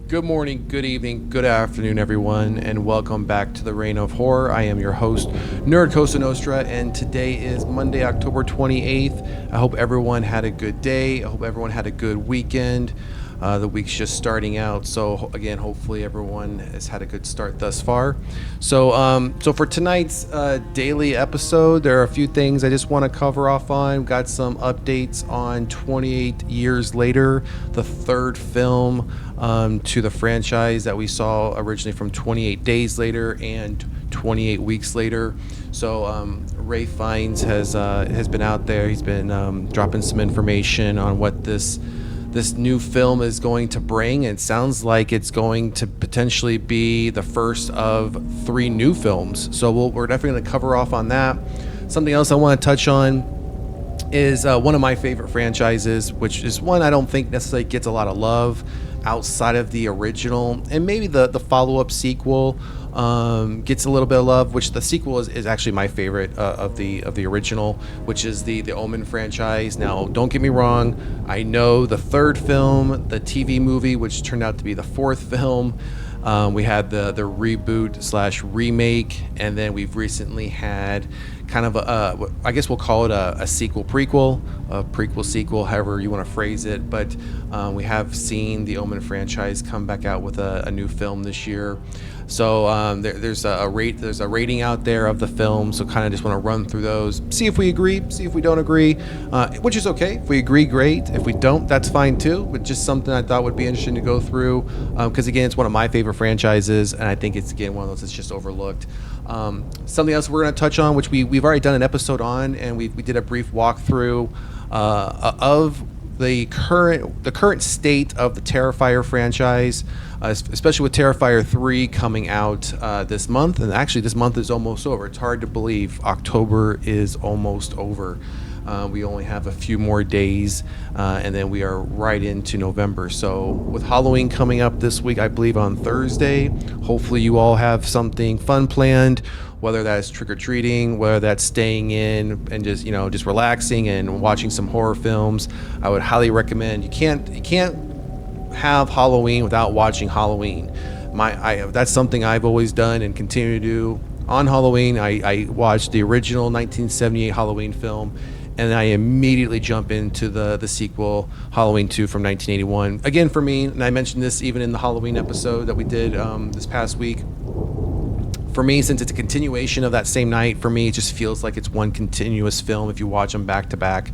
Good morning, good evening, good afternoon, everyone, and welcome back to the Reign of Horror. I am your host, Nerd Cosa Nostra, and today is Monday, October 28th. I hope everyone had a good day. I hope everyone had a good weekend. The week's just starting out, so again, hopefully everyone has had a good start thus far. So for tonight's daily episode, there are a few things I just want to cover off on. Got some updates on 28 Years Later, the third film to the franchise that we saw originally from 28 Days Later and 28 Weeks Later. So Ray Fiennes has been out there. He's been dropping some information on what this new film is going to bring. It sounds like it's going to potentially be the first of 3 new films. So we're definitely going to cover off on that. Something else I want to touch on is one of my favorite franchises, which is one I don't think necessarily gets a lot of love outside of the original, and maybe the follow-up sequel gets a little bit of love, which the sequel is actually my favorite of the original, which is the Omen franchise. Now, don't get me wrong, I know the third film, the TV movie, which turned out to be the fourth film, we had the reboot / remake, and then we've recently had kind of I guess we'll call it a sequel prequel, a prequel sequel, however you want to phrase it. But we have seen the Omen franchise come back out with a new film this year. So there's a rating out there of the film. So kind of just want to run through those, see if we agree, see if we don't agree, which is okay. If we agree, great. If we don't, that's fine too. But just something I thought would be interesting to go through, because again, it's one of my favorite franchises, and I think it's again one of those that's just overlooked. Something else we're going to touch on, which we've already done an episode on, and we did a brief walkthrough of the current state of the Terrifier franchise, especially with Terrifier 3 coming out this month. And actually, this month is almost over. It's hard to believe. October is almost over. We only have a few more days, and then we are right into November. So with Halloween coming up this week, I believe on Thursday, hopefully you all have something fun planned, whether that's trick-or-treating, whether that's staying in and just relaxing and watching some horror films. I would highly recommend. You can't have Halloween without watching Halloween. That's something I've always done and continue to do. On Halloween, I watched the original 1978 Halloween film, and I immediately jump into the sequel, Halloween 2 from 1981. Again, for me, and I mentioned this even in the Halloween episode that we did this past week, for me, since it's a continuation of that same night, for me, it just feels like it's one continuous film if you watch them back to back.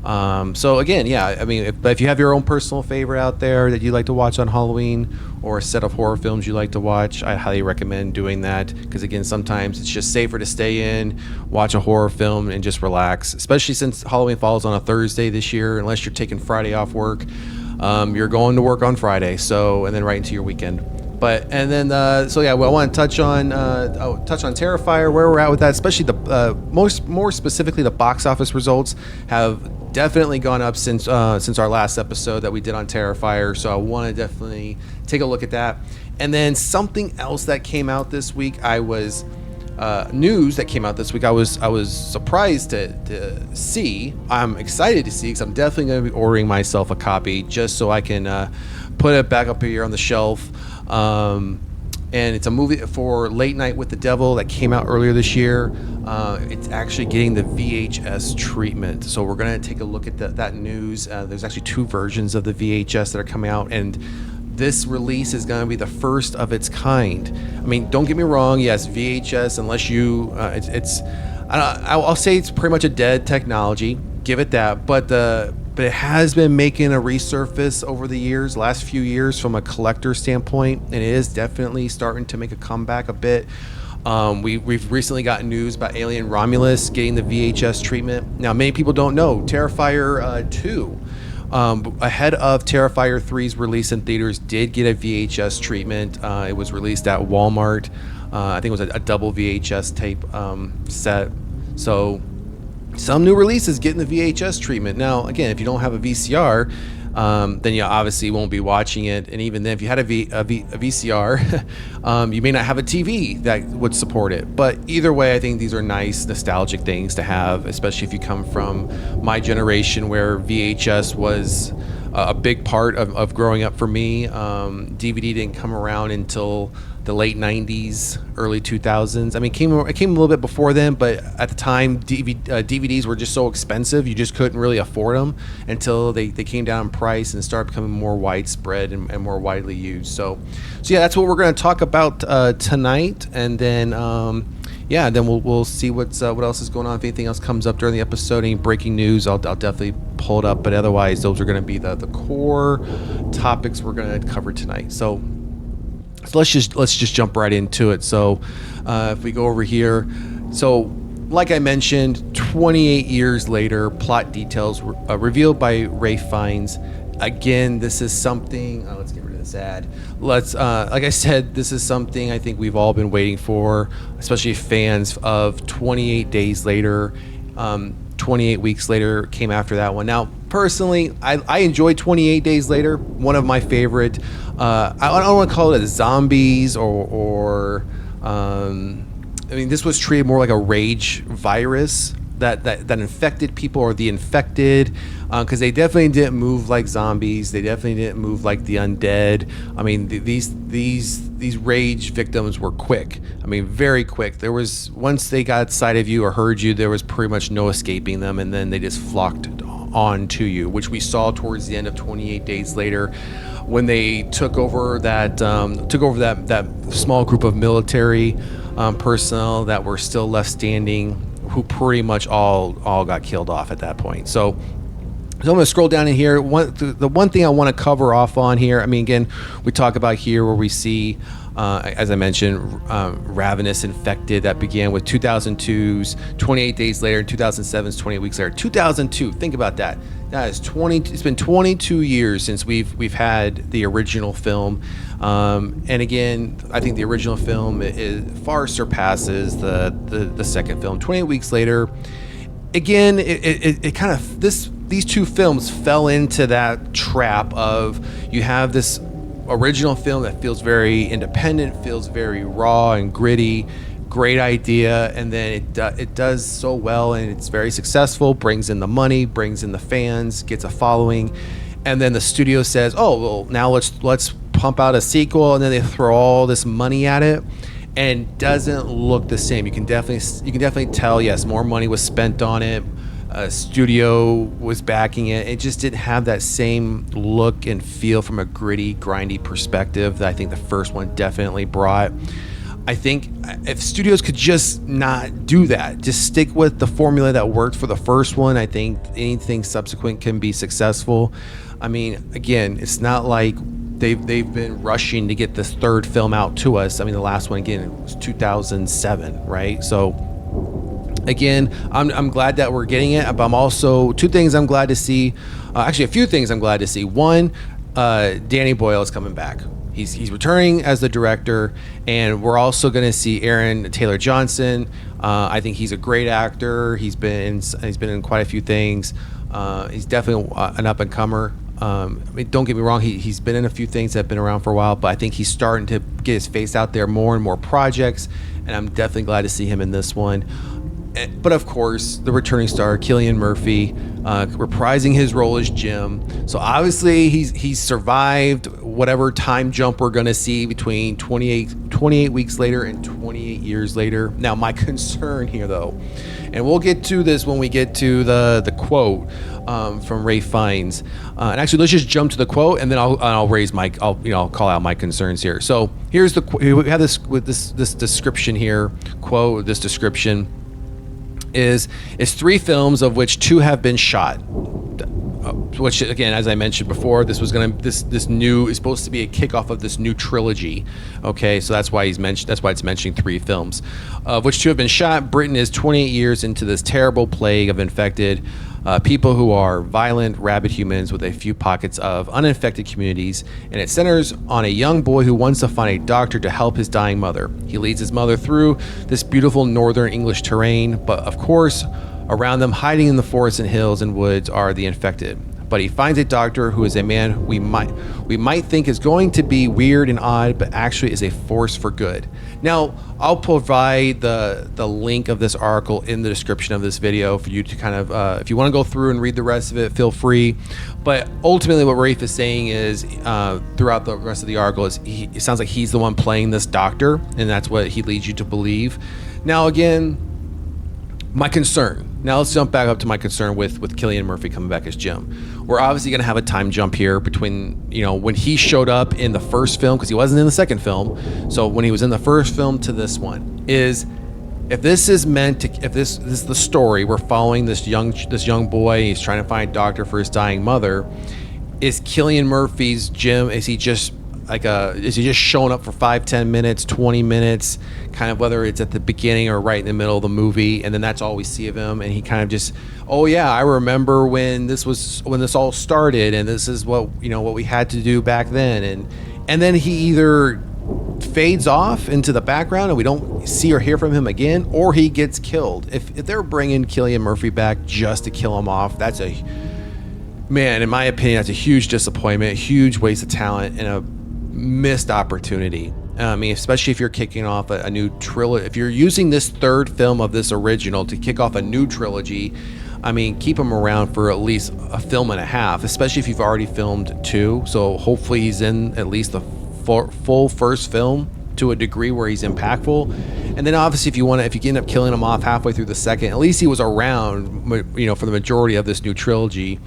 So again, yeah, I mean, if you have your own personal favorite out there that you like to watch on Halloween, or a set of horror films you like to watch, I highly recommend doing that, because again, sometimes it's just safer to stay in, watch a horror film, and just relax, especially since Halloween falls on a Thursday this year. Unless you're taking Friday off work, you're going to work on Friday, and then right into your weekend. So yeah, well, I want to touch on Terrifier, where we're at with that, especially the more specifically the box office results have definitely gone up since our last episode that we did on Terrifier. So I want to definitely take a look at that. And then something else that came out this week, news that came out this week, I was surprised to see. I'm excited to see, because I'm definitely going to be ordering myself a copy just so I can put it back up here on the shelf. And it's a movie for Late Night with the Devil that came out earlier this year. It's actually getting the VHS treatment. So we're going to take a look at that news. There's actually 2 versions of the VHS that are coming out, and this release is going to be the first of its kind. I mean, don't get me wrong. Yes, VHS, unless you, I'll say it's pretty much a dead technology. Give it that. But it has been making a resurface over the last few years from a collector standpoint, and it is definitely starting to make a comeback a bit. We've recently gotten news about Alien Romulus getting the VHS treatment. Now, many people don't know, Terrifier 2, ahead of Terrifier 3's release in theaters, did get a VHS treatment. It was released at Walmart. I think it was a double VHS tape set. So some new releases getting the VHS treatment. Now, again, if you don't have a VCR, then you obviously won't be watching it. And even then, if you had a VCR, you may not have a TV that would support it. But either way, I think these are nice nostalgic things to have, especially if you come from my generation where VHS was a big part of growing up for me. DVD didn't come around until the late 90s, early 2000s. I mean, it came a little bit before then, but at the time, DVDs were just so expensive, you just couldn't really afford them until they came down in price and started becoming more widespread and more widely used. So yeah, that's what we're going to talk about tonight, and then then we'll see what else is going on. If anything else comes up during the episode, any breaking news, I'll definitely pull it up. But otherwise, those are going to be the core topics we're going to cover tonight. So let's just jump right into it. So if we go over here, so like I mentioned, 28 years later, plot details were revealed by Ray Fiennes. Again, this is something. Let's get rid of this ad. Like I said, this is something I think we've all been waiting for, especially fans of 28 Days Later. 28 Weeks Later came after that one. Now, personally, I enjoyed 28 Days Later. One of my favorite. I don't want to call it zombies or I mean, this was treated more like a rage virus that infected people, or the infected, because they definitely didn't move like zombies. They definitely didn't move like the undead. I mean, these rage victims were quick. I mean, very quick. There was, once they got sight of you or heard you, there was pretty much no escaping them, and then they just flocked on to you, which we saw towards the end of 28 Days Later, when they took over that small group of military personnel that were still left standing, who pretty much all got killed off at that point. So I'm going to scroll down in here. The one thing I want to cover off on here, I mean, again, we talk about here where we see, as I mentioned, Ravenous Infected. That began with 2002's 28 Days Later and 2007's 28 Weeks Later. 2002, think about that. That is 20. It's been 22 years since we've had the original film, and again, I think the original film far surpasses the second film. 28 Weeks Later, again, it kind of these two films fell into that trap of, you have this original film that feels very independent, feels very raw and gritty, great idea, and then it does so well and it's very successful, brings in the money, brings in the fans, gets a following, and then the studio says, oh well, now let's pump out a sequel, and then they throw all this money at it, and it doesn't look the same. You can definitely tell, yes, more money was spent on it, studio was backing it. It just didn't have that same look and feel from a gritty, grindy perspective that I think the first one definitely brought. I think if studios could just not do that, just stick with the formula that worked for the first one, I think anything subsequent can be successful. I mean, again, it's not like they've been rushing to get this third film out to us. I mean, the last one, again, was 2007, right? So again, I'm glad that we're getting it, but I'm also, two things I'm glad to see. Actually, a few things I'm glad to see. One, Danny Boyle is coming back. He's returning as the director, and we're also going to see Aaron Taylor Johnson. I think he's a great actor. He's been in quite a few things. He's definitely an up and comer. I mean, don't get me wrong. He's been in a few things that have been around for a while, but I think he's starting to get his face out there more and more projects, and I'm definitely glad to see him in this one. But of course, the returning star, Cillian Murphy, reprising his role as Jim. So obviously, he's survived whatever time jump we're going to see between 28 Weeks Later and 28 years later. Now, my concern here, though, and we'll get to this when we get to the quote from Ray Fiennes. And actually, let's just jump to the quote, and then I'll raise I'll call out my concerns here. So here's we have this with this description here, quote. This description is three films, of which two have been shot, which again, as I mentioned before, this new is supposed to be a kickoff of this new trilogy. Okay, so that's why it's mentioning three films, of which two have been shot. Britain is 28 years into this terrible plague of infected people who are violent, rabid humans with a few pockets of uninfected communities, and it centers on a young boy who wants to find a doctor to help his dying mother. He leads his mother through this beautiful northern English terrain, but of course, around them, hiding in the forests and hills and woods, are the infected. but he finds a doctor who is a man we might think is going to be weird and odd, but actually is a force for good. Now, I'll provide the link of this article in the description of this video for you to kind of, if you want to go through and read the rest of it, feel free. But ultimately what Rafe is saying is, throughout the rest of the article, is it sounds like he's the one playing this doctor, and that's what he leads you to believe. Now, again, my concern. Now let's jump back up to my concern with Cillian Murphy coming back as Jim. We're obviously going to have a time jump here between, you know, when he showed up in the first film, because he wasn't in the second film. So when he was in the first film to this one, is if this is meant to, if this is the story, we're following this young boy, he's trying to find a doctor for his dying mother. Is Cillian Murphy's Jim, is he just showing up for 5-10 minutes, 20 minutes, kind of whether it's at the beginning or right in the middle of the movie, and then that's all we see of him, and he kind of just, oh yeah, I remember when this all started, and this is what, you know, what we had to do back then, and then he either fades off into the background and we don't see or hear from him again, or he gets killed. If they're bringing Cillian Murphy back just to kill him off, that's a, man, in my opinion, that's a huge disappointment, a huge waste of talent, and a missed opportunity. I mean, especially if you're kicking off a new trilogy, if you're using this third film of this original to kick off a new trilogy, I mean, keep him around for at least a film and a half, especially if you've already filmed 2. So hopefully he's in at least the full first film to a degree where he's impactful. And then obviously if you end up killing him off halfway through the second, at least he was around, you know, for the majority of this new trilogy,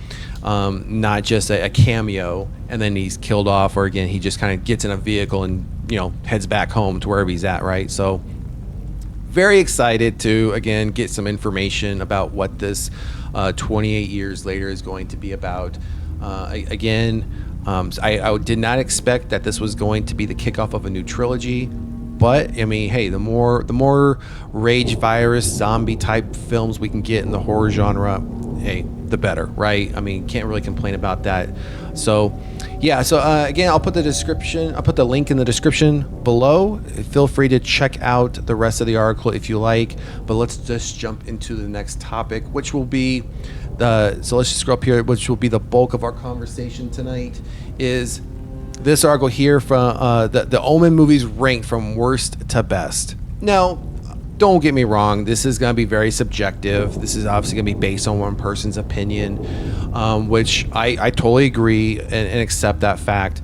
not just a cameo and then he's killed off, or again he just kind of gets in a vehicle and, you know, heads back home to wherever he's at, right? So very excited to again get some information about what this 28 years later is going to be about. I did not expect that this was going to be the kickoff of a new trilogy, but I mean, hey, the more rage virus zombie type films we can get in the horror genre, hey, the better, right? I mean, can't really complain about that. So yeah, so again, I'll put the link in the description below. Feel free to check out the rest of the article if you like, but let's just jump into the next topic, which will be so let's just scroll up here, which will be the bulk of our conversation tonight, is this article here from the Omen movies ranked from worst to best. Now, don't get me wrong, this is going to be very subjective. This is obviously going to be based on one person's opinion, which I totally agree and accept that fact.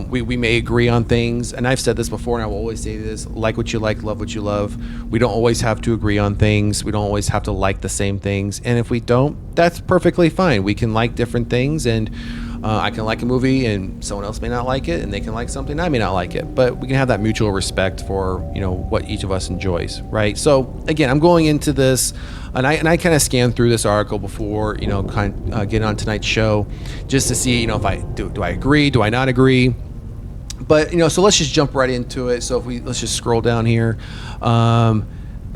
We may agree on things, and I've said this before, and I will always say this: like what you like, love what you love. We don't always have to agree on things. We don't always have to like the same things, and if we don't, that's perfectly fine. We can like different things, and I can like a movie and someone else may not like it, and they can like something, I may not like it, but we can have that mutual respect for, you know, what each of us enjoys, right? So again, I'm going into this, and I kind of scanned through this article before, you know, getting on tonight's show, just to see, you know, if I do I agree, do I not agree? But, you know, so let's just jump right into it. So let's just scroll down here.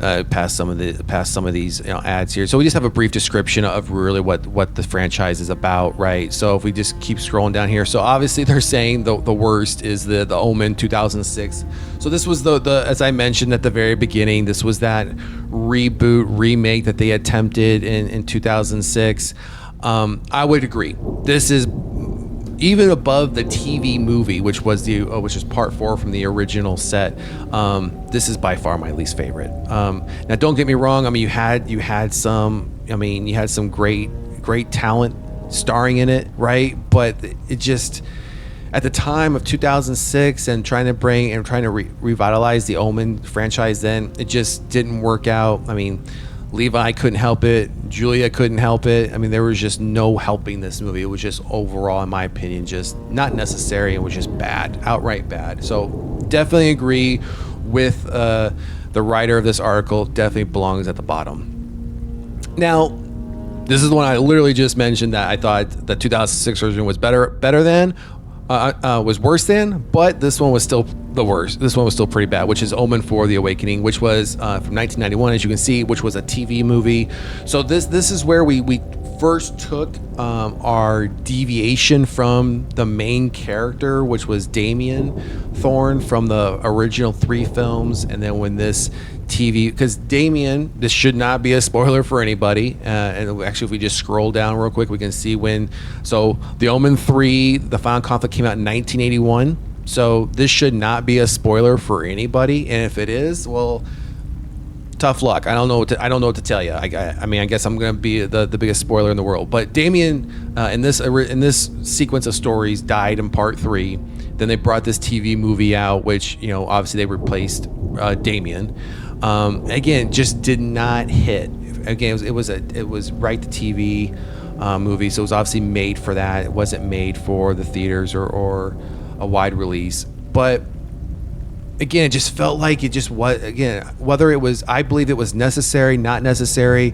Past some of these, you know, ads here. So we just have a brief description of really what the franchise is about, right? So if we just keep scrolling down here, so obviously they're saying the worst is the Omen 2006. So this was the as I mentioned at the very beginning, this was that reboot remake that they attempted in 2006. I would agree. This is even above the TV movie, which is part 4 from the original set. This is by far my least favorite. Now, don't get me wrong. I mean, you had some great talent starring in it, right? But it just, at the time of 2006 and trying to revitalize the Omen franchise, then it just didn't work out. I mean, Levi couldn't help it. Julia couldn't help it. I mean, there was just no helping this movie. It was just overall, in my opinion, just not necessary. It was just bad, outright bad. So definitely agree with the writer of this article. Definitely belongs at the bottom. Now, this is the one I literally just mentioned that I thought the 2006 version was better than, was worse than, but this one was still the worst. This one was still pretty bad, which is Omen 4: The Awakening, which was from 1991, as you can see, which was a TV movie. So this is where we first took our deviation from the main character, which was Damien Thorne from the original 3 films, and then when this TV, because Damien, this should not be a spoiler for anybody, and actually if we just scroll down real quick, we can see when, so the Omen 3, the Final Conflict came out in 1981, so this should not be a spoiler for anybody, and if it is, well, tough luck. I don't know what to tell you. I mean, I guess I'm going to be the biggest spoiler in the world. But Damien, in this sequence of stories, died in part 3. Then they brought this TV movie out, which, you know, obviously they replaced Damien. Again, just did not hit. Again, it was right to TV movie, so it was obviously made for that. It wasn't made for the theaters or a wide release. But again, it just felt like it just was, again, whether it was, I believe it was necessary, not necessary.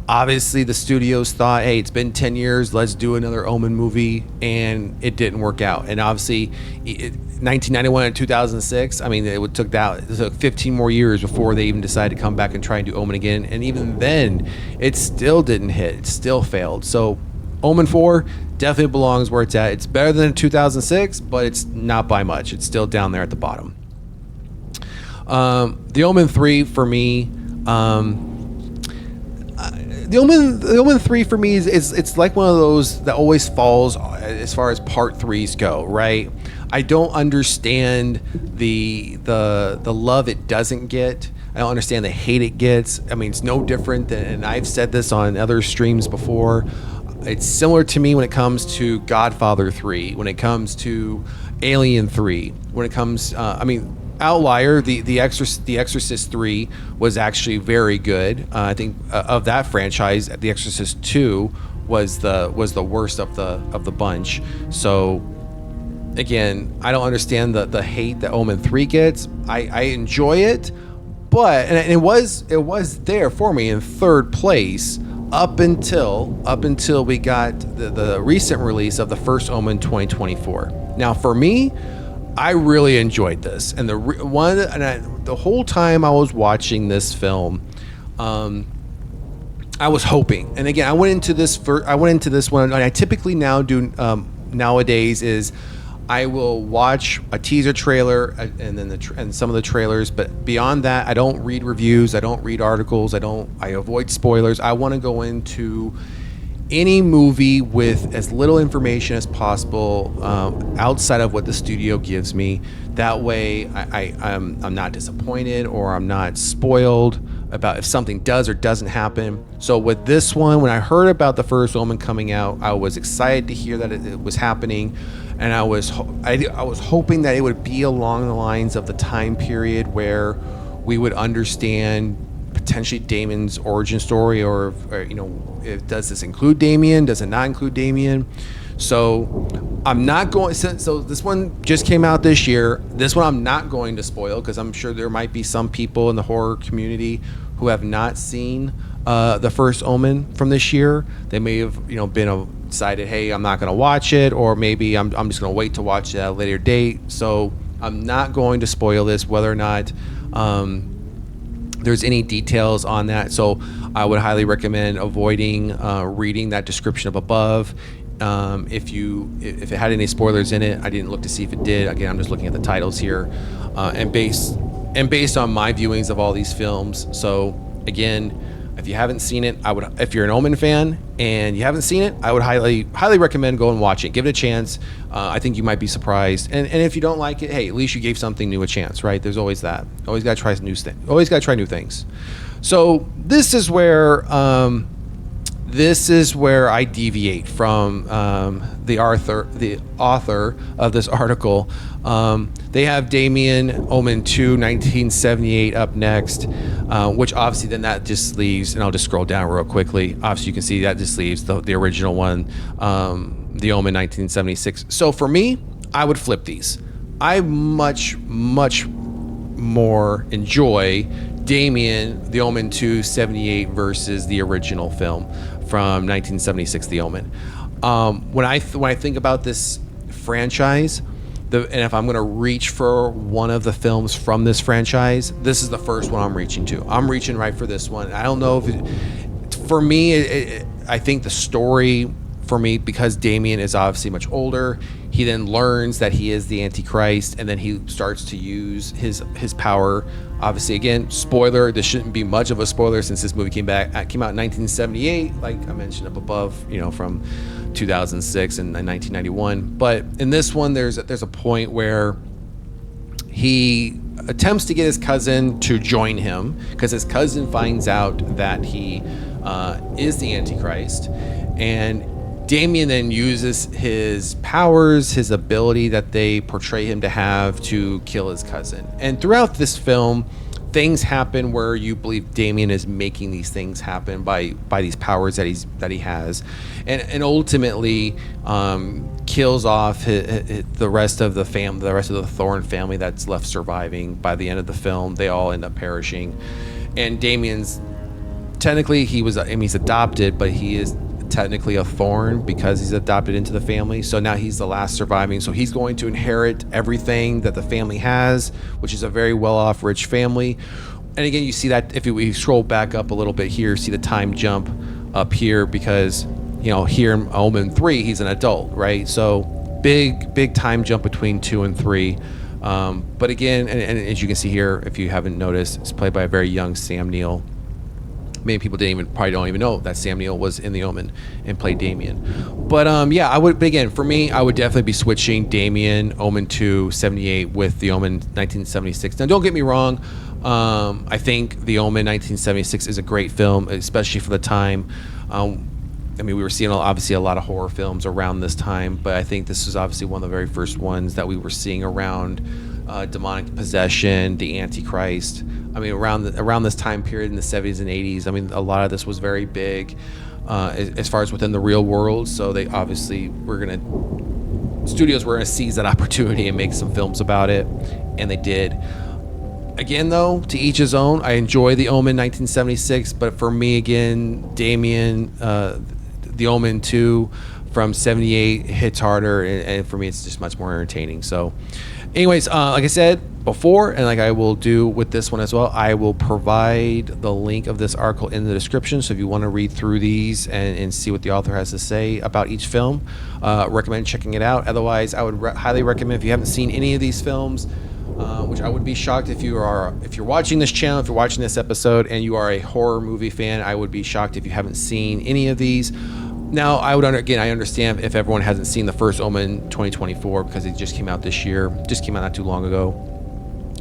Obviously, the studios thought, hey, it's been 10 years, let's do another Omen movie, and it didn't work out. And obviously, 1991 and 2006, I mean, it took 15 more years before they even decided to come back and try and do Omen again. And even then, it still didn't hit. It still failed. So, Omen 4 definitely belongs where it's at. It's better than 2006, but it's not by much. It's still down there at the bottom. The Omen 3 for me, the Omen 3 for me is it's like one of those that always falls as far as part 3s go, right? I don't understand the love it doesn't get. I don't understand the hate it gets. I mean, it's no different than, and I've said this on other streams before, it's similar to me when it comes to Godfather 3, when it comes to Alien 3, when it comes, Outlier, the Exorcist 3 was actually very good. I think of that franchise, The Exorcist 2 was the worst of the bunch. So again, I don't understand the hate that Omen 3 gets. I enjoy it, but and it was there for me in third place up until we got the recent release of the first Omen 2024. Now for me, I really enjoyed this, and the whole time I was watching this film, I was hoping. And again, I went into this one. And I typically now do nowadays is I will watch a teaser trailer and then and some of the trailers, but beyond that, I don't read reviews, I don't read articles, I avoid spoilers. I want to go into any movie with as little information as possible outside of what the studio gives me. That way I'm not disappointed or I'm not spoiled about if something does or doesn't happen. So with this one, when I heard about the first Omen coming out, I was excited to hear that it was happening, and I was hoping that it would be along the lines of the time period where we would understand potentially Damien's origin story, or does this include Damien? Does it not include Damien? So I'm not going. So this one just came out this year. This one I'm not going to spoil because I'm sure there might be some people in the horror community who have not seen the first Omen from this year. They may have been decided, hey, I'm not going to watch it, or maybe I'm just going to wait to watch it at a later date. So I'm not going to spoil this, whether or not there's any details on that. So I would highly recommend avoiding reading that description up above. If it had any spoilers in it, I didn't look to see if it did. Again, I'm just looking at the titles here, and based on my viewings of all these films. So again, if you haven't seen it, if you're an Omen fan and you haven't seen it, I would highly recommend go and watch it. Give it a chance. I think you might be surprised. And if you don't like it, hey, at least you gave something new a chance, right? There's always that. Always got to try new things. Always got to try new things. So this is where I deviate from the author of this article. They have Damien, Omen 2, 1978 up next, which obviously then that just leaves, and I'll just scroll down real quickly. Obviously you can see that just leaves the original one, the Omen 1976. So for me, I would flip these. I much more enjoy Damien, the Omen 2, 78 versus the original film from 1976, The Omen. When I think about this franchise, and if I'm going to reach for one of the films from this franchise, this is the first one I'm reaching to. I'm reaching right for this one. I don't know if for me, I think the story for me, because Damien is obviously much older, he then learns that he is the Antichrist, and then he starts to use his power. Obviously, again, spoiler, this shouldn't be much of a spoiler since this movie came out in 1978, like I mentioned up above, from 2006 and 1991. But in this one, there's a point where he attempts to get his cousin to join him, because his cousin finds out that he is the Antichrist, and Damien then uses his powers, his ability that they portray him to have, to kill his cousin. And throughout this film, things happen where you believe Damien is making these things happen by these powers that he has, and ultimately kills off the rest of the family, the rest of the Thorne family that's left surviving. By the end of the film, they all end up perishing, and Damien's technically he's adopted, but he is technically a Thorne because he's adopted into the family. So now he's the last surviving, so he's going to inherit everything that the family has, which is a very well-off, rich family. And again, you see that if we scroll back up a little bit here, see the time jump up here, because here in Omen 3 he's an adult, right? So big time jump between 2 and 3. But again, and as you can see here, if you haven't noticed, it's played by a very young Sam Neill. Many people probably don't even know that Sam Neill was in The Omen and played Damien. But I would, but again, for me, I would definitely be switching Damien, Omen 2, 78 with The Omen 1976. Now, don't get me wrong. I think The Omen 1976 is a great film, especially for the time. We were seeing obviously a lot of horror films around this time, but I think this was obviously one of the very first ones that we were seeing around demonic possession, the Antichrist. Around this time period in the 70s and 80s, a lot of this was very big as far as within the real world. So they obviously studios were going to seize that opportunity and make some films about it, and they did. Again, though, to each his own. I enjoy The Omen 1976, but for me, again, Damien, The Omen 2 from 78 hits harder, and for me, it's just much more entertaining. So anyways, like I said before, and like I will do with this one as well, I will provide the link of this article in the description. So if you want to read through these and see what the author has to say about each film, recommend checking it out. Otherwise, I would highly recommend, if you haven't seen any of these films, which I would be shocked if you're watching this channel, if you're watching this episode and you are a horror movie fan, I would be shocked if you haven't seen any of these. Now, I understand if everyone hasn't seen the first Omen 2024, because it just came out this year, just came out not too long ago.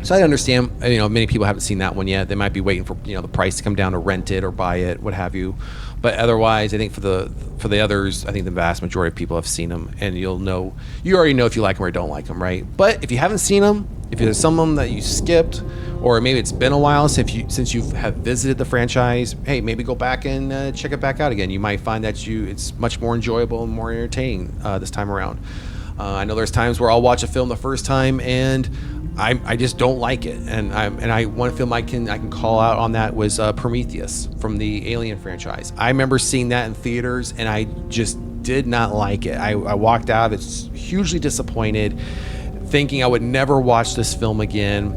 So I understand, many people haven't seen that one yet. They might be waiting for, the price to come down to rent it or buy it, what have you. But otherwise, I think for the others, I think the vast majority of people have seen them, and you already know if you like them or don't like them, right? But if you haven't seen them, if there's some of them that you skipped, or maybe it's been a while since you have visited the franchise, hey, maybe go back and check it back out again. You might find that it's much more enjoyable and more entertaining this time around. I know there's times where I'll watch a film the first time and I just don't like it, and one film I can call out on that was Prometheus from the Alien franchise. I remember seeing that in theaters, and I just did not like it. I walked out of it hugely disappointed, thinking I would never watch this film again,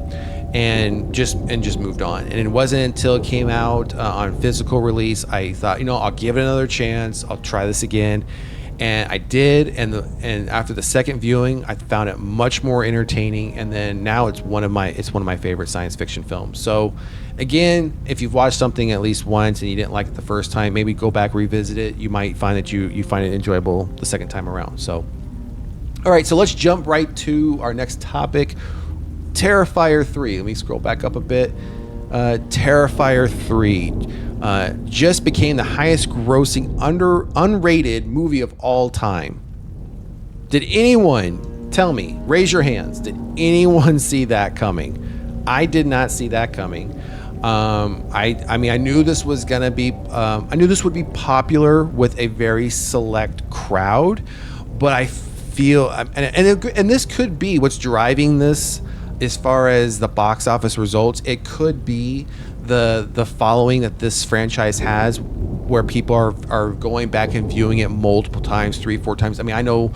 and just moved on. And it wasn't until it came out on physical release, I thought, I'll give it another chance. I'll try this again. And I did, and after the second viewing, I found it much more entertaining. And then now it's one of my favorite science fiction films. So, again, if you've watched something at least once and you didn't like it the first time, maybe go back, revisit it. You might find that you find it enjoyable the second time around. So, all right, so let's jump right to our next topic, Terrifier 3. Let me scroll back up a bit. Terrifier 3. Just became the highest grossing unrated movie of all time. Did anyone tell me, raise your hands, did anyone see that coming? I did not see that coming. I knew this was gonna be I knew this would be popular with a very select crowd, but I feel and this could be what's driving this as far as the box office results. It could be the following that this franchise has, where people are going back and viewing it multiple times, 3-4 times. I know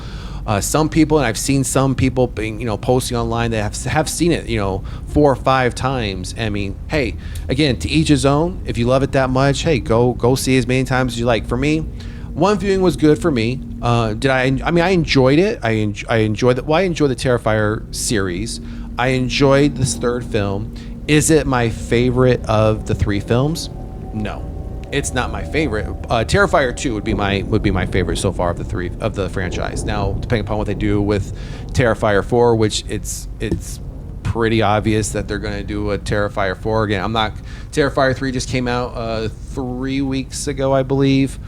Some people, and I've seen some people being, posting online that have seen it, 4 or 5 times. I mean, hey, again, to each his own. If you love it that much, hey, go see as many times as you like. For me, one viewing was good for me. I enjoyed it. I enjoyed it. Well, I enjoyed the Terrifier series. I enjoyed this third film. Is it my favorite of the 3 films? No, it's not my favorite. Terrifier 2 would be my favorite so far of the 3 of the franchise. Now, depending upon what they do with Terrifier 4, which it's pretty obvious that they're going to do a Terrifier 4 again. Terrifier 3 just came out 3 weeks ago, I believe,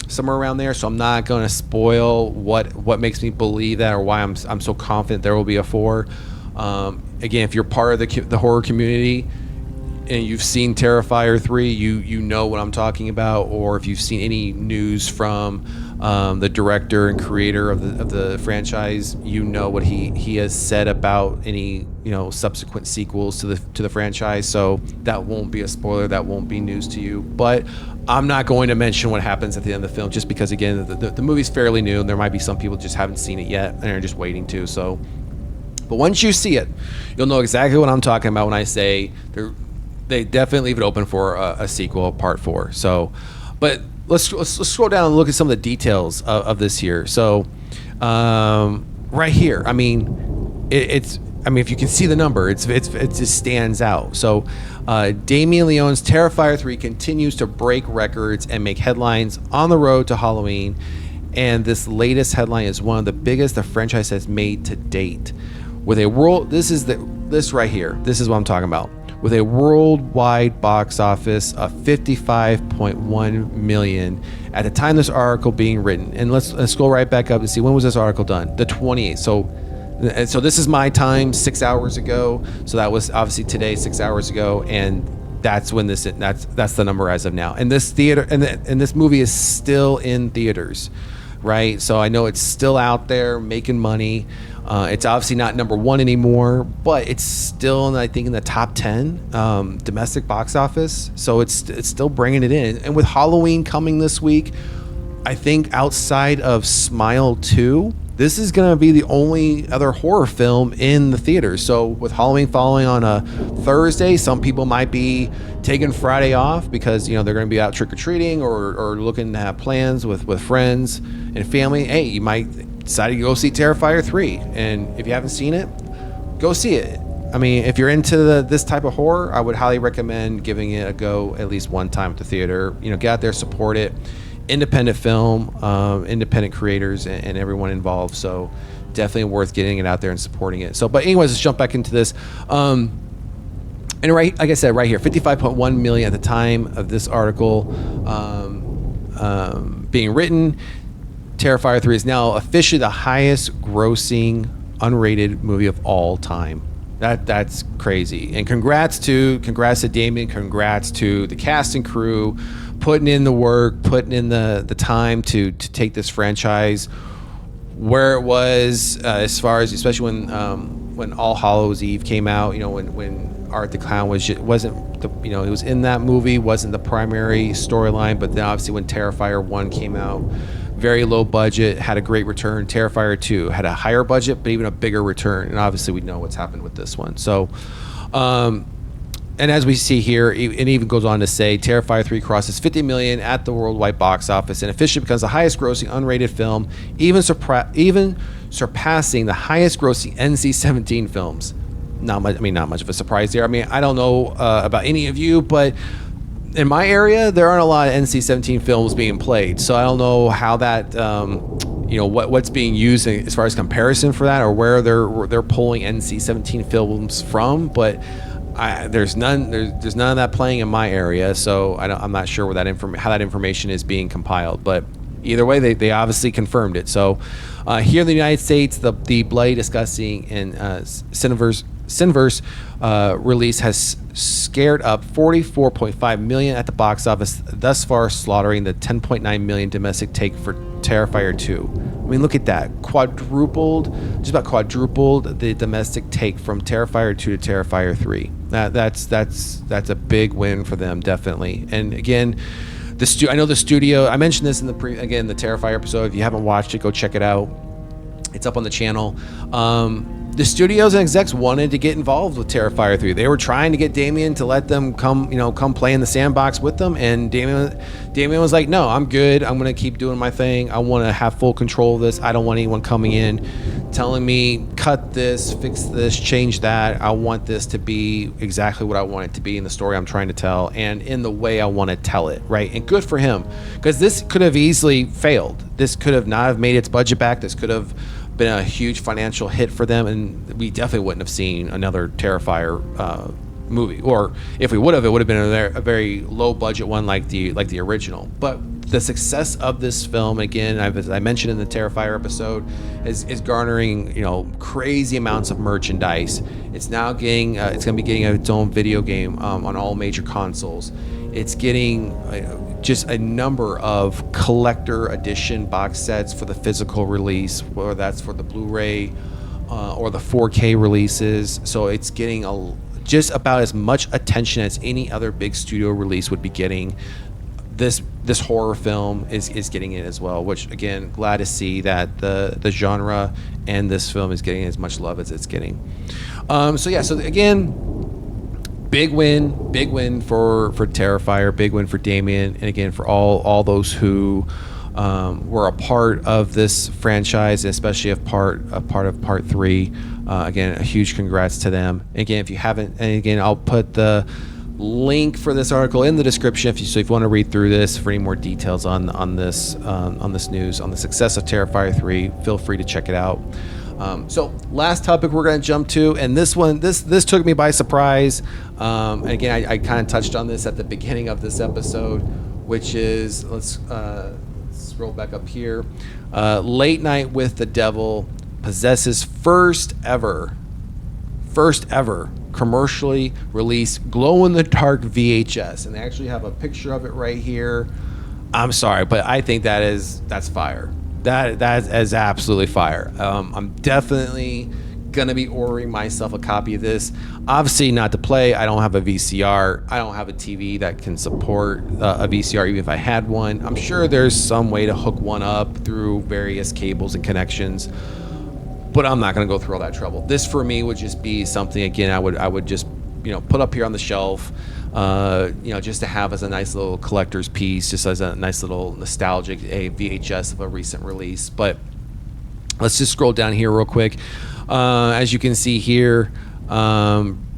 somewhere around there. So I'm not going to spoil what makes me believe that or why I'm so confident there will be a 4. Again, if you're part of the horror community and you've seen Terrifier 3, you know what I'm talking about. Or if you've seen any news from the director and creator of the franchise, you know what he has said about any subsequent sequels to the franchise. So that won't be a spoiler. That won't be news to you. But I'm not going to mention what happens at the end of the film, just because again the movie's fairly new and there might be some people just haven't seen it yet and are just waiting to. So. But once you see it, you'll know exactly what I'm talking about when I say they definitely leave it open for a sequel, part 4. So, but let's scroll down and look at some of the details of this here. So, right here, I mean, if you can see the number, it just stands out. So, Damien Leone's Terrifier 3 continues to break records and make headlines on the road to Halloween, and this latest headline is one of the biggest the franchise has made to date. With a this right here. This is what I'm talking about. With a worldwide box office of 55.1 million at the time this article being written. And let's go right back up and see, when was this article done? The 28th. So this is my time, 6 hours ago. So that was obviously today, 6 hours ago, and that's when that's the number as of now. And this theater and this movie is still in theaters, right? So I know it's still out there making money. It's obviously not number 1 anymore, but it's still, I think, in the top 10 domestic box office. So it's still bringing it in. And with Halloween coming this week, I think outside of Smile 2, this is going to be the only other horror film in the theaters. So with Halloween falling on a Thursday, some people might be taking Friday off because they're going to be out trick-or-treating or looking to have plans with friends and family. Hey, you might decide to go see Terrifier 3, and if you haven't seen it, go see it. I mean, if you're into this type of horror, I would highly recommend giving it a go at least one time at the theater. Get out there, support it. Independent film, independent creators, and everyone involved. So definitely worth getting it out there and supporting it. So, but anyways, let's jump back into this. And like I said, right here, 55.1 million at the time of this article being written. Terrifier 3 is now officially the highest grossing unrated movie of all time. That's crazy. And congrats to Damien, congrats to the cast and crew, putting in the work, putting in the time to take this franchise where it was, as far as, especially when All Hallows Eve came out, when Art the Clown wasn't it was in that movie, wasn't the primary storyline, but then obviously when Terrifier 1 came out, very low budget, had a great return. Terrifier 2 had a higher budget, but even a bigger return. And obviously we know what's happened with this one. So, and as we see here, it even goes on to say Terrifier 3 crosses 50 million at the worldwide box office and officially becomes the highest grossing unrated film, even surpassing the highest grossing NC-17 films. Not much of a surprise there. I mean, I don't know about any of you, but in my area, there aren't a lot of NC-17 films being played, so I don't know how that, what's being used as far as comparison for that, or where they're pulling NC-17 films from. But there's none of that playing in my area, so I'm not sure where how that information is being compiled. But either way, they obviously confirmed it. So here in the United States, the bloody, disgusting, and Cineverse release has scared up 44.5 million at the box office, thus far slaughtering the 10.9 million domestic take for Terrifier 2. I mean, look at that. Just about quadrupled the domestic take from Terrifier 2 to Terrifier 3. That's a big win for them, definitely. And again, I know the studio, I mentioned this in the Terrifier episode. If you haven't watched it, go check it out. It's up on the channel. The studios and execs wanted to get involved with Terrifier 3. They were trying to get Damien to let them come play in the sandbox with them, and Damien was like, no, I'm good. I'm going to keep doing my thing. I want to have full control of this. I don't want anyone coming in telling me, cut this, fix this, change that. I want this to be exactly what I want it to be in the story I'm trying to tell and in the way I want to tell it, right? And good for him, because this could have easily failed. This could have not have made its budget back. This could have been a huge financial hit for them, and we definitely wouldn't have seen another Terrifier movie. Or if we would have, it would have been a very low budget one like the original. But the success of this film, again, as I mentioned in the Terrifier episode, is garnering crazy amounts of merchandise. It's now getting it's going to be getting its own video game on all major consoles. It's getting just a number of collector edition box sets for the physical release, whether that's for the Blu-ray or the 4K releases. So it's getting just about as much attention as any other big studio release would be getting. This horror film is getting it as well, which, again, glad to see that the genre and this film is getting as much love as it's getting. So again, big win for Terrifier, big win for Damien, and again for all those who were a part of this franchise, and especially a part of part 3. Again, a huge congrats to them. Again, if you haven't, and again, I'll put the link for this article in the description if you want to read through this for any more details on this news on the success of Terrifier 3. Feel free to check it out. So last topic we're going to jump to, and this took me by surprise. And again, I kind of touched on this at the beginning of this episode, which is, let's scroll back up here. Late Night with the Devil possesses first ever commercially released glow-in-the-dark VHS, and they actually have a picture of it right here. I'm sorry, but I think that's fire. That is absolutely fire. I'm definitely gonna be ordering myself a copy of this. Obviously not to play. I don't have a VCR. I don't have a TV that can support a VCR, even if I had one. I'm sure there's some way to hook one up through various cables and connections, but I'm not gonna go through all that trouble. This for me would just be something, again, I would just put up here on the shelf, just to have as a nice little collector's piece, just as a nice little nostalgic VHS of a recent release. But let's just scroll down here real quick. As you can see here,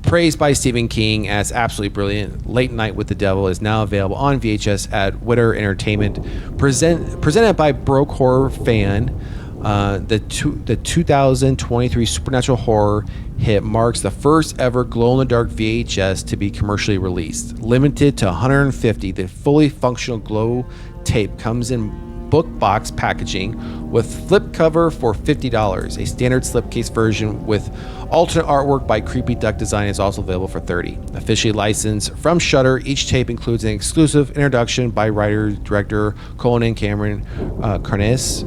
praised by Stephen King as absolutely brilliant, Late Night with the Devil is now available on VHS at Witter Entertainment, presented by Broke Horror Fan. The 2023 supernatural horror hit marks the first ever glow-in-the-dark VHS to be commercially released. Limited to 150, the fully functional glow tape comes in book box packaging with flip cover for $50. A standard slipcase version with alternate artwork by Creepy Duck Design is also available for $30. Officially licensed from Shudder, each tape includes an exclusive introduction by writer-director Conan Cameron Carnes.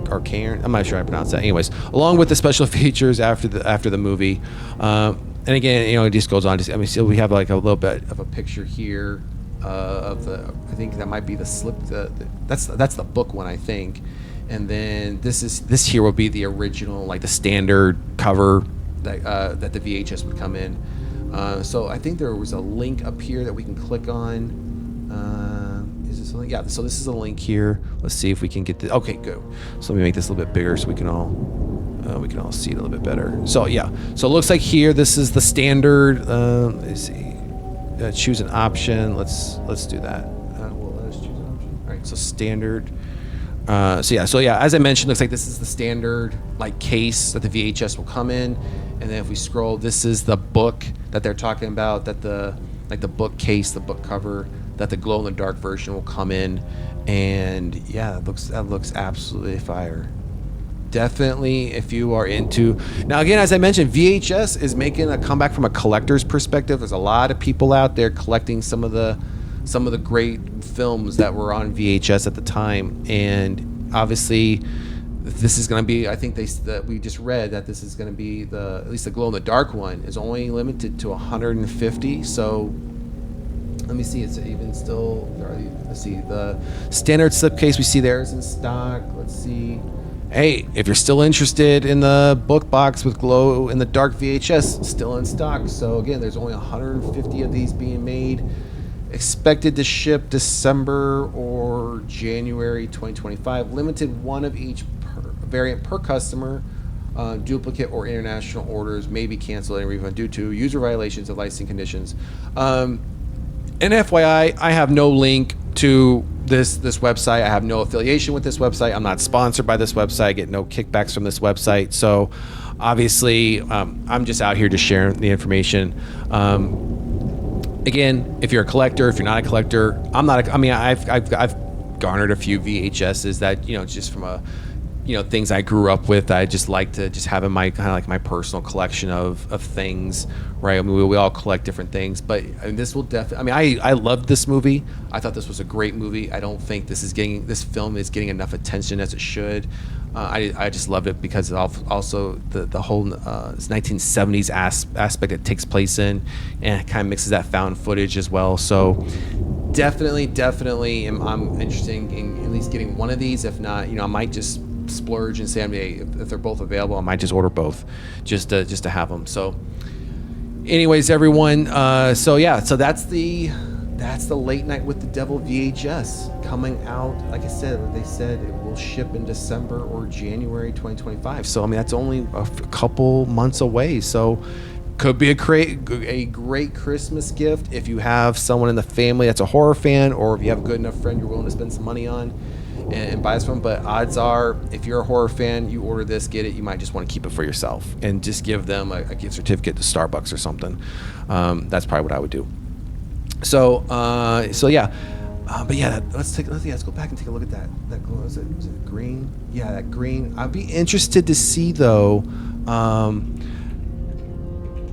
Or Karen, I'm not sure how to pronounce that. Anyways, along with the special features after the movie, and again, it just goes on. So we have like a little bit of a picture here of the. I think that might be the slip. That's the book one, I think, and then this here will be the original, like the standard cover that the VHS would come in. So I think there was a link up here that we can click on. Is this a link? Yeah, so this is a link here. Let's see if we can get this. Okay, good. So let me make this a little bit bigger so we can all see it a little bit better. So yeah, so it looks like here this is the standard. Let's see. Choose an option. Let's do that. Let us choose an option. All right, so standard. So yeah, as I mentioned, looks like this is the standard like case that the VHS will come in, and then if we scroll, this is the book that they're talking about, that the book case, the book cover, that the glow in the dark version will come in, and yeah, that looks absolutely fire. Definitely, if you are into, now again, as I mentioned, VHS is making a comeback from a collector's perspective. There's a lot of people out there collecting some of the great films that were on VHS at the time, and obviously this is going to be, I think we just read that this is going to be at least the glow in the dark one is only limited to 150. So let me see, it's even still, let's see, the standard slipcase we see there is in stock. Let's see, hey, if you're still interested in the book box with glow in the dark VHS, still in stock. So again, there's only 150 of these being made. Expected to ship December or January 2025. Limited one of each variant per customer. Duplicate or international orders may be canceled and refunded due to user violations of licensing conditions. And FYI, I have no link to this website. I have no affiliation with this website. I'm not sponsored by this website. I get no kickbacks from this website. So obviously, I'm just out here to share the information. Again, if you're a collector, if you're not a collector, I've garnered a few VHSs that, just from things I grew up with. I just like to just have in my kind of like my personal collection of things, right? I mean, we all collect different things, but this will definitely, I loved this movie. I thought this was a great movie. I don't think this film is getting enough attention as it should. I just loved it because also the whole 1970s aspect it takes place in, and it kind of mixes that found footage as well. So definitely I'm interested in at least getting one of these. If not, I might just splurge and say, if they're both available, I might just order both just to have them. So anyways, everyone, so that's the Late Night with the Devil VHS coming out. Like I said, they said it will ship in December or January 2025. So that's only a couple months away. So could be a great Christmas gift if you have someone in the family that's a horror fan, or if you have a good enough friend you're willing to spend some money on and buy this from. But odds are, if you're a horror fan, you order this, get it, you might just want to keep it for yourself and just give them a gift certificate to Starbucks or something. That's probably what I would do. So yeah. But yeah, let's go back and take a look at that glow. Was it green? Yeah, that green. I'd be interested to see though,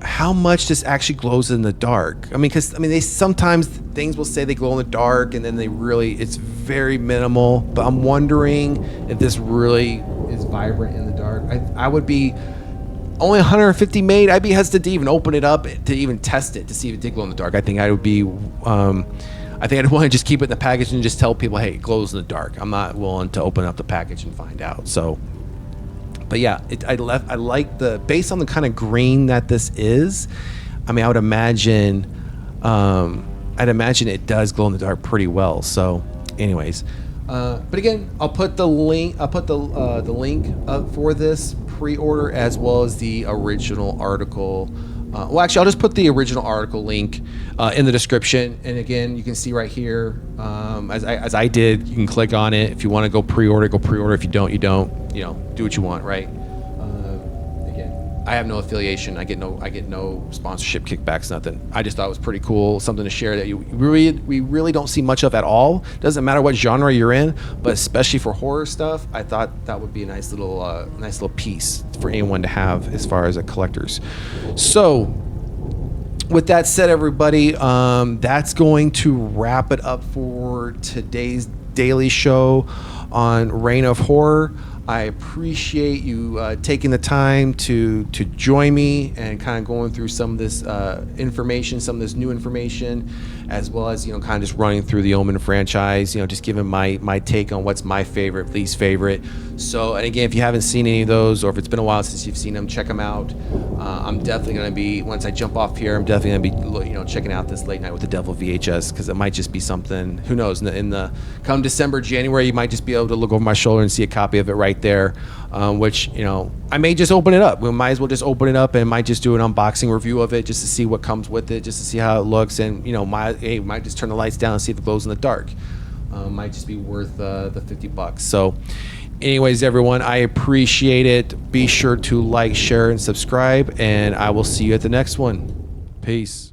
how much this actually glows in the dark. Because they sometimes things will say they glow in the dark, and then it's very minimal. But I'm wondering if this really is vibrant in the dark. I would be only 150 made. I'd be hesitant to even open it up to even test it to see if it did glow in the dark. I think I would be. I think I'd want to just keep it in the package and just tell people, hey, it glows in the dark. I'm not willing to open up the package and find out. So. But yeah, I like based on the kind of green that this is. I would imagine, it does glow in the dark pretty well. So, anyways, but again, I'll put the link. I'll put the link up for this pre-order as well as the original article. Well, actually, I'll just put the original article link in the description. And again, you can see right here, as I did, you can click on it. If you want to go pre-order, go pre-order. If you don't, you don't. Do what you want, right? Again, I have no affiliation. I get no sponsorship, kickbacks, nothing. I just thought it was pretty cool, something to share that we really don't see much of at all. Doesn't matter what genre you're in, but especially for horror stuff, I thought that would be a nice little piece for anyone to have as far as a collector's. So, with that said, everybody, that's going to wrap it up for today's daily show on Reign of Horror. I appreciate you taking the time to join me and kind of going through some of this information, some of this new information, as well as kind of just running through the Omen franchise. Just giving my take on what's my favorite, least favorite. So, and again, if you haven't seen any of those, or if it's been a while since you've seen them, check them out. I'm definitely going to be, once I jump off here, I'm definitely going to be checking out this Late Night with the Devil VHS, because it might just be something. Who knows? In the come December, January, you might just be able to look over my shoulder and see a copy of it right there, which I may just open it up. We might as well just open it up and might just do an unboxing review of it just to see what comes with it, just to see how it looks, and might just turn the lights down and see if it glows in the dark. Might just be worth the $50. So anyways, everyone, I appreciate it. Be sure to like, share, and subscribe, and I will see you at the next one. Peace.